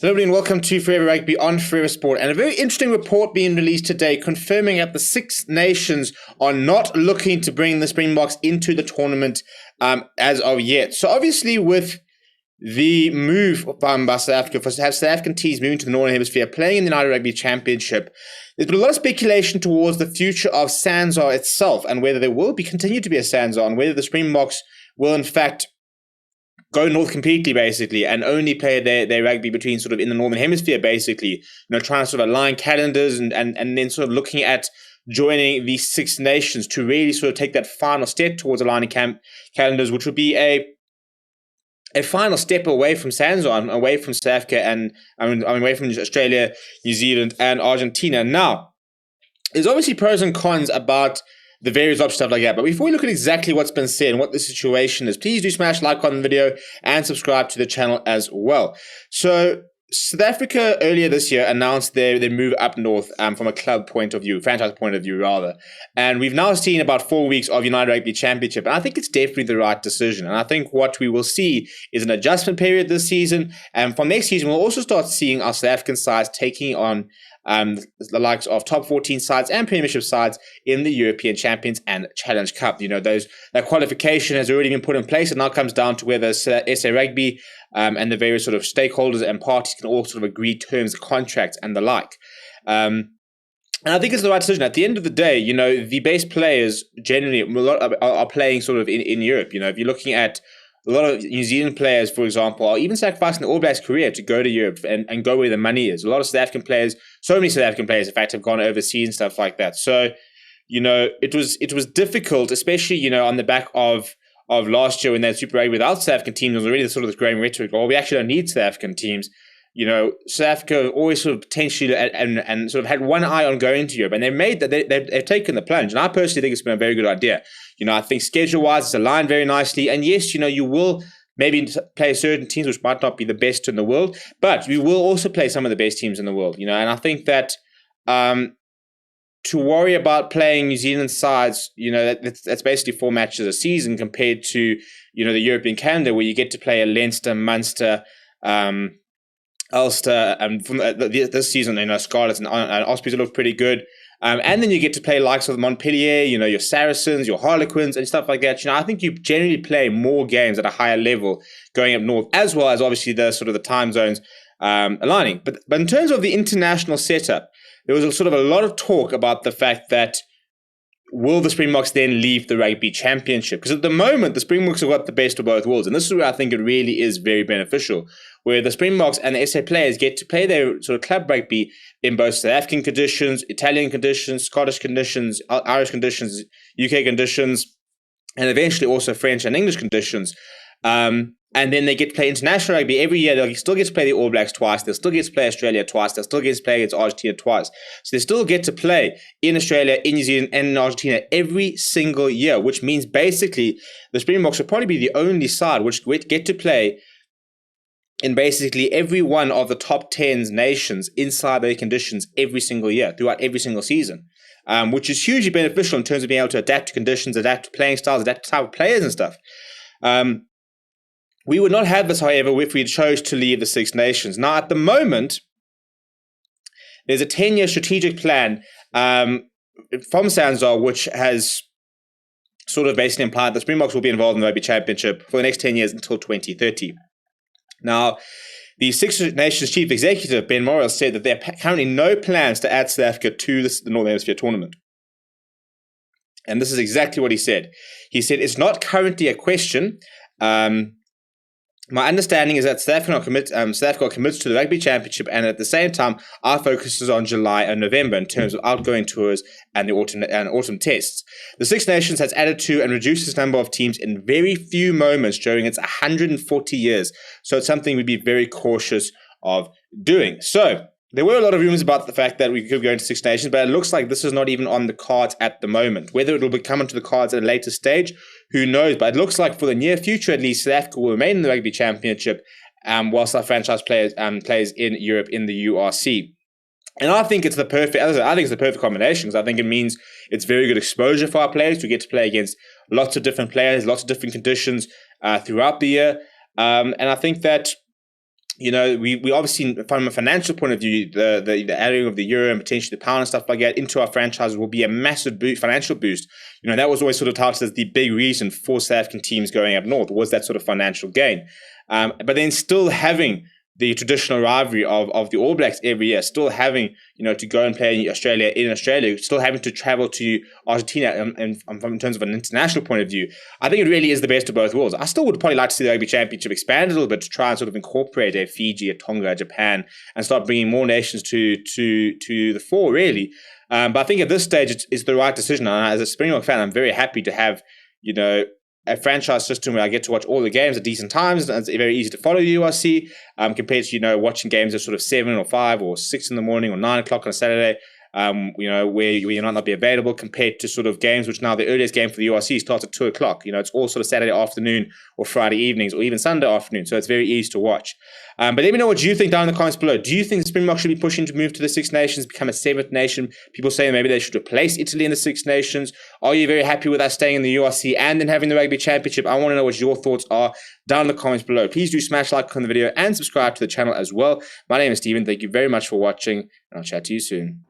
Hello everybody and welcome to Forever Rugby on Forever Sport, and a very interesting report being released today confirming that the Six Nations are not looking to bring the Springboks into the tournament as of yet. So obviously with the move by South Africa to have South African teams moving to the Northern Hemisphere playing in the United Rugby Championship, there's been a lot of speculation towards the future of SANZAAR itself and whether there will continue to be a SANZAAR and whether the Springboks will in fact go north completely, basically, and only play their rugby between sort of in the Northern Hemisphere, basically, trying to sort of align calendars and then sort of looking at joining these Six Nations to really sort of take that final step towards aligning calendars, which would be a final step away from SANZAAR, away from South Africa and away from Australia, New Zealand, and Argentina. Now, there's obviously pros and cons about the various options, stuff like that. But before we look at exactly what's been said and what the situation is, please do smash like on the video and subscribe to the channel as well. So South Africa earlier this year announced their move up north from a club point of view, franchise point of view rather. And we've now seen about 4 weeks of United Rugby Championship. And I think it's definitely the right decision. And I think what we will see is an adjustment period this season. And from next season, we'll also start seeing our South African sides taking on the likes of top 14 sides and premiership sides in the European Champions and Challenge Cup. That qualification has already been put in place. It now comes down to whether SA Rugby and the various sort of stakeholders and parties can all sort of agree terms, contracts, and the like. And I think it's the right decision. At the end of the day, the best players generally are playing sort of in Europe. If you're looking at a lot of New Zealand players, for example, are even sacrificing the All Blacks career to go to Europe and go where the money is. A lot of South African players, so many South African players, in fact, have gone overseas and stuff like that. So, it was difficult, especially, on the back of last year when they had Super Rugby without South African teams. There was already sort of this growing rhetoric, we actually don't need South African teams. South Africa always sort of potentially and sort of had one eye on going to Europe, and they've taken the plunge. And I personally think it's been a very good idea. I think schedule-wise it's aligned very nicely. And yes, you will maybe play certain teams which might not be the best in the world, but we will also play some of the best teams in the world. And I think that to worry about playing New Zealand sides, that's basically 4 matches a season compared to the European calendar where you get to play a Leinster, Munster, Ulster, and from this season, Scarlets and Ospreys look pretty good. And then you get to play likes of Montpellier, your Saracens, your Harlequins, and stuff like that. I think you generally play more games at a higher level going up north, as well as obviously the sort of the time zones aligning. But in terms of the international setup, there was a lot of talk about the fact that will the Springboks then leave the Rugby Championship? Because at the moment, the Springboks have got the best of both worlds. And this is where I think it really is very beneficial, where the Springboks and the SA players get to play their sort of club rugby in both South African conditions, Italian conditions, Scottish conditions, Irish conditions, UK conditions, and eventually also French and English conditions. And then they get to play international rugby every year. They'll still get to play the All Blacks twice. They'll still get to play Australia twice. They'll still get to play against Argentina twice. So they still get to play in Australia, in New Zealand, and in Argentina every single year, which means basically the Springboks will probably be the only side which get to play in basically every one of the top 10 nations inside their conditions every single year, throughout every single season, which is hugely beneficial in terms of being able to adapt to conditions, adapt to playing styles, adapt to type of players and stuff. We would not have this, however, if we chose to leave the Six Nations. Now, at the moment, there's a 10-year strategic plan from SANZAAR, which has sort of basically implied the Springboks will be involved in the Rugby Championship for the next 10 years until 2030. Now, the Six Nations Chief Executive, Ben Morrell, said that there are currently no plans to add South Africa to the Northern Hemisphere tournament. And this is exactly what he said. He said, it's not currently a question. My understanding is that South Africa commits to the Rugby Championship, and at the same time, our focus is on July and November in terms of outgoing tours and the autumn tests. The Six Nations has added to and reduced its number of teams in very few moments during its 140 years, so it's something we'd be very cautious of doing. So there were a lot of rumors about the fact that we could go into Six Nations, but it looks like this is not even on the cards at the moment. Whether it will come onto the cards at a later stage, who knows? But it looks like for the near future, at least, South Africa will remain in the Rugby Championship, whilst our franchise plays in Europe in the URC. And I think it's the perfect combination, because I think it means it's very good exposure for our players. We get to play against lots of different players, lots of different conditions throughout the year, and I think that we obviously, from a financial point of view, the adding of the euro and potentially the pound and stuff like that into our franchises will be a massive financial boost. That was always sort of touted as the big reason for South African teams going up north, was that sort of financial gain. But then still having the traditional rivalry of the All Blacks every year, still having, to go and play in Australia, still having to travel to Argentina, and in terms of an international point of view, I think it really is the best of both worlds. I still would probably like to see the Rugby Championship expand a little bit to try and sort of incorporate a Fiji, a Tonga, a Japan, and start bringing more nations to the fore, really. But I think at this stage, it's the right decision. And as a Springbok fan, I'm very happy to have, a franchise system where I get to watch all the games at decent times, and it's very easy to follow the URC, compared to, watching games at sort of 7 or 5 or 6 in the morning or 9 o'clock on a Saturday, where you might not be available, compared to sort of games which now the earliest game for the URC starts at 2 o'clock. It's all sort of Saturday afternoon or Friday evenings or even Sunday afternoon, so it's very easy to watch. But let me know what you think down in the comments below. Do you think the Springboks should be pushing to move to the Six Nations, become a seventh nation? People say maybe they should replace Italy in the Six Nations. Are you very happy with us staying in the URC and then having the Rugby Championship? I want to know what your thoughts are down in the comments below. Please do smash like on the video and subscribe to the channel as well. My name is Steven. Thank you very much for watching, and I'll chat to you soon.